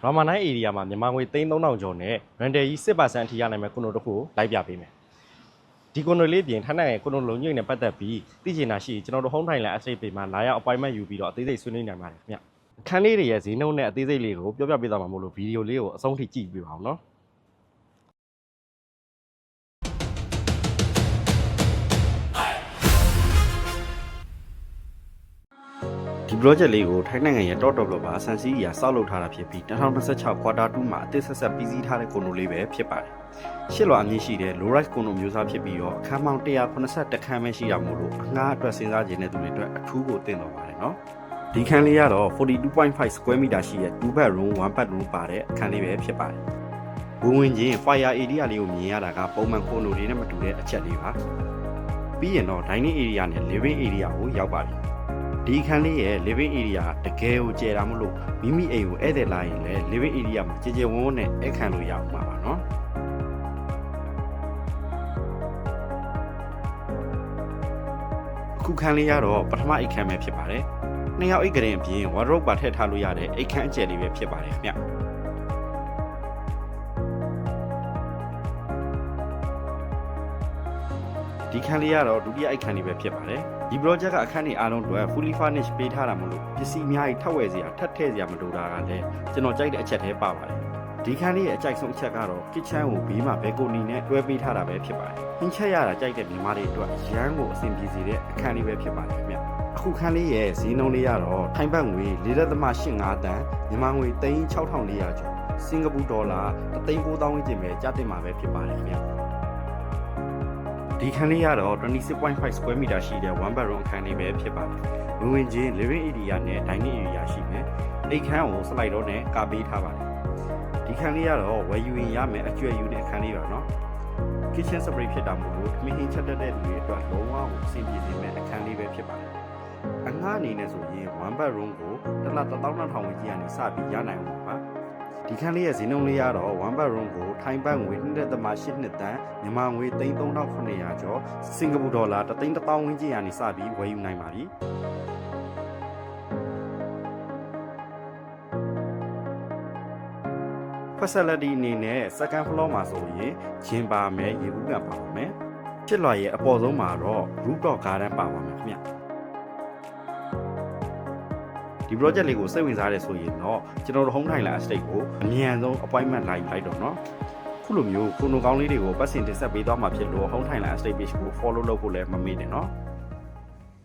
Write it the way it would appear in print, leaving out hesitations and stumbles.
ရာမာနိုင် area မှာမြန်မာငွေ3,000ကျော်နဲ့ rental ကြီး 10% အထိရနိုင်မဲ့ကွန်ဒိုတစ်ခုကိုလိုက်ပြပေးမယ်ဒီကွန်ဒိုလေးပြင်ထိုင်းနိုင်ငံကွန်ဒိုလုံညွှန်နဲ့ပတ်သက်ပြီးသိချင်တာရှိကျွန်တော်တို့ home Thailand estate ပေမှာလာရောက် appointment ယူပြီးတော့အသေးစိတ်ဆွေးနွေးနိုင်ပါတယ်ခင်ဗျအခန်းလေးတွေရဲ့ဈေးနှုန်းနဲ့အသေးစိတ်လေးကိုပြောပြပေးသွားမှာမို့လို့ဗီဒီယိုလေးကိုအဆုံးထိကြည့်ပေးပါအောင်နော်ဒီ project လေးကိုထိုင်းနိုင်ငံရဲ့ top developer ဆန်စီအရာစောက်လုပ်ထားတာဖြစ်ပြီး2026 quarter 2မှာအသစ်ဆက်ဆက်ပြီးစီးထားတဲ့ကွန်ဒိုလေးပဲဖြစ်ပါတယ်။ရှစ်လွှာအမြင့်ရှိတဲ့ low rise ကွန်ဒိုမျိုးစားဖြစ်ပြီးတော့အခန်းပေါင်း181ခန်းပဲရှိတာမို့လို့အငှားအတွက်စဉ်းစားခြင်းတဲ့သူတွေအတွက်အထူးကိုတင်တော်ပါတယ်နော်။ဒီခန်းလေးကတော့42.5 square meter ရှိတဲ့2 bedroom 1 bathroom ပါတဲ့အခန်းလေးပဲဖြစ်ပါတယ်။ဝင်ချင်း fire area လေးကိုမြင်ရတာကပုံမှန်ကွန်ဒိုလေးနဲ့မတူတဲ့အချက်လေးပါ။ပြီးရင်တော့ dining area နဲ့ living area ကိုရောက်ပါပြီ။ဒီခန်းလေးရဲ့ living area တကယ်ကိုကျယ်တာမလို့မိမိအိမ်ကိုဧည့်သည်လာရင်လည်း living area မှာကြည်ကြဝန်းနဲ့အခန်းလို့ရအောင်ပါနော်အခုခန်းလေးကတော့ပထမအိတ်ခန်းပဲဖြစ်ပါတယ်နှစ်ယောက်အိတ်ကရင်အပြင် wardrobe ပါထည့်ထားလို့ရတဲ့အိတ်ခန်းအကျယ်လေးပဲဖြစ်ပါတယ်ခင်ဗျဒီခန်းလေးကတော့ဒုတိယအိတ်ခန်းလေးပဲဖြစ်ပါတယ်ဒီ project ကအခန်းတွေအားလုံးအတွက် fully furnished ပေးထားတာမလို့ပစ္စည်းအများကြီးထပ်ဝယ်စရာထပ်ထည့်စရာမလိုတာကလည်းကျွန်တော်ကြိုက်တဲ့အချက်သေးပါပါတယ်ဒီခန်းလေးရဲ့အကြိုက်ဆုံးအချက်ကတော့ kitchen ကိုဘေးမှာ balcony နဲ့တွဲပေးထားတာပဲဖြစ်ပါတယ်ဟင်းချက်ရတာကြိုက်တဲ့မြန်မာတွေအတွက်ရမ်းကိုအဆင်ပြေစေတဲ့အခန်းလေးပဲဖြစ်ပါတယ်ခင်ဗျအခုခန်းလေးရဲ့ဈေးနှုန်းလေးကတော့ထိုင်းဘတ်ငွေ 4.85 တန်မြန်မာငွေ 3,6,400 ကျော်စင်ကာပူဒေါ်လာ 1,900,000 ဝန်းကျင်ပဲကျတင်မှာပဲဖြစ်ပါတယ်ခင်ဗျဒီခန်းလေးကတော့ 26.5 square meter ရှိတဲ့ one bedroom အခန်းလေးပဲဖြစ်ပါတယ်။ဝင်ချင်း living area နဲ့ dining area ရှိမယ်။အိမ်ခန်းကို slide door နဲ့ကာပေးထားပါတယ်။ဒီခန်းလေးကတော့ဝယ်ယူရင်ရမယ်အကျွဲယူတဲ့အခန်းလေးပါနော်။ kitchen separate ဖြစ်တာမို့လို့ခမင်းဟင်းချက်တဲ့လူတွေအတွက်လုံးဝကိုအဆင်ပြေစေမယ့်အခန်းလေးပဲဖြစ်ပါတယ်။အငှားအနေနဲ့ဆိုရင် one bedroom ကိုတစ်လ 12,000 ဝန်းကျင်ကနေစပြီးရနိုင်အောင်ပါ။ဒီခန်းလေးရဲ့ဈေးနှုန်းလေးကတော့ one bedroom ကိုထိုင်းဘတ်ငွေ 2.8 တန်မြန်မာငွေ 3,300 ကျော်စင်ကာပူဒေါ်လာ 1,100,000 ဝန်းကျင်ကနေစပြီးဝယ်ယူနိုင်ပါပြီfacility အနေနဲ့ second floor မှာဆိုရင်ဂျင်ပါမယ်ရေဘူးကန်ပါပါမယ်ချစ်လွှာရဲ့အပေါ်ဆုံးမှာတော့ rooftop garden ပါပါမယ်ခင်ဗျဒီ project လေးကိုစိတ်ဝင်စားရဲဆိုရင်တော့ကျွန်တော်တို့ home Thailand estate ကိုအမြန်ဆုံး appointment လိုက်တော့နော်ခုလိုမျိုးကိုနိုကောင်းလေးတွေကိုပတ်စင်တင်ဆက်ပေးသွားမှာဖြစ်လို့ home Thailand estate page ကို follow လုပ်ဖို့လည်းမမေ့နဲ့နော်